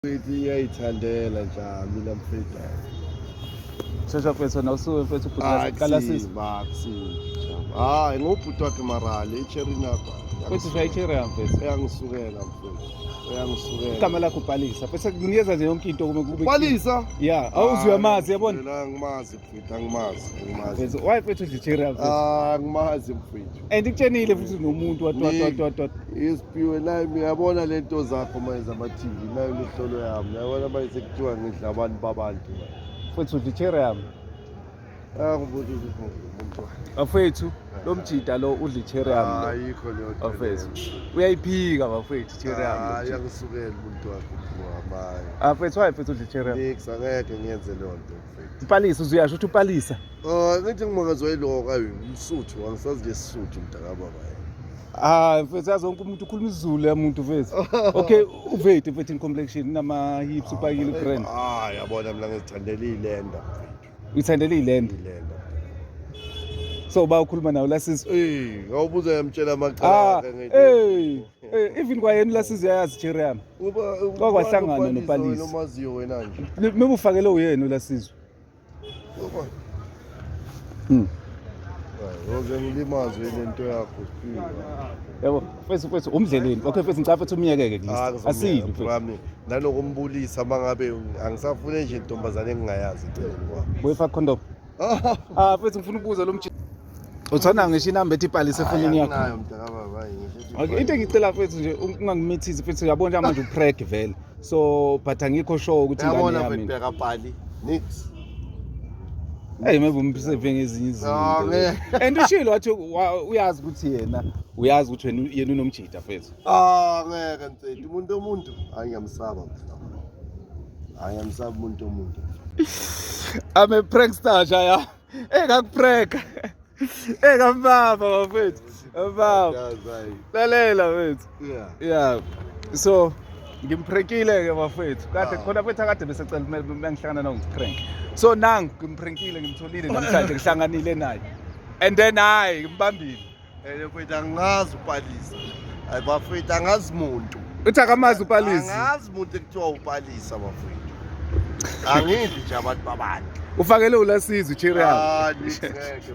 Mfethu iyayithandela njalo mina mfethu. Shesha mfethu nawusuke mfethu ubhuti qala sisi. Hayi ngobhuti wakhe marale icherry nakho. Mfethu uyayicherry mfethu. Uyangisukela mfethu. Uyangisukela. Igama lakho ubhalisa. Bese kunikeza nje yonke into kube Balisa? Yeah, awuzwe amazi yabona. Mina angimazi mfethu, angimazi. Mfethu why mfethu udla icherry mfethu? Angimazi mfethu. And ikutshenile futhi nomuntu wat. Isiphiwe naye uyabona lento zakho manje ama TV nayo lihlolo yami. Uyabona manje sekuthiwa ngidla abantu babantu. Mfethu udla icherry yami. Angibuthi umuntu. Afethu lo mjida lo udla icherry yami. Ayikho leyo. Afethu uyayiphika bafethu icherry yami. Hayi angisukela umuntu wakhe amaye. Afethu why mfethu udla icherry yami? Nix angeke ngiyenze leyo nto mfethu. Upalisa uzuyasho ukuthi upalisa. Ngithi ngimangazwe yiloko ayimsuthu angisazi nje isuthu mntakababa. Mfethu yazi wonke umuntu ukhuluma isiZulu ya muntu mfethu. Okay, uvete mfethu in complexion nama hips upakile brand. Yabona mina ngizithandela ilenda mfethu. Uyithandela ilenda. So ba ukhuluma nawe lasizwe. Ngawubuza yamtshela amaqala akhe ngithi. Even kwayena lasizwe yazi icherry yami. Kwahlangana noPalisa. Nomaziyo wena nje. Mebe ufakele uyena lasizwe. Ngoze ngilimazwe lento yakho siphiwe. Yabo, mfethu umdleleni. Okay mfethu ngicapha ethi umiyekeke kulisa. Asidli mfethu. Nanokumbulisa mangabe angisafune nje intombazane engingayazi eceleni kwami. Boyifaka condom. Mfethu ngifuna ukubuza lo mjida. Uthanda ngisho inamba ethi iPalisa efonini yakho. Nayo mntakababa ngisho. Okay, into engicela mfethu nje ungangimithisi mfethu uyabona manje upreg vele. So but angikho sure ukuthi ingane yami. Yabona mfethu akapali. Nix. Hey maybe umseve ngezinye izinto. And ushilo wathi uyazi ukuthi yena uyazi ukuthi yena unomjida mfethu. Ngeke mfethu umuntu angiyamsaba mfethu. Angiyamsaba umuntu. I'm a prankster jaya. Ngakuprank. Ngambaba mfethu. Baba. Lalela mfethu. Yeah. So ngimprankile ke bafethu. Kade khona mfethu akade besecela mangihlangana nawo ngiprank. So nangu ngimprankile ngimtholile namhlanje ngihlanganile naye. And then hayi ngimbambile. Mfethu angazi uPalisa. Hayi bafethu angazi umuntu. Uthi akamazi uPalisa. Angazi umuntu ekuthiwa uPalisa bafethu. Angidli nje abantu babantu. Ufakele ulasizwe icherry yami. Ngeke.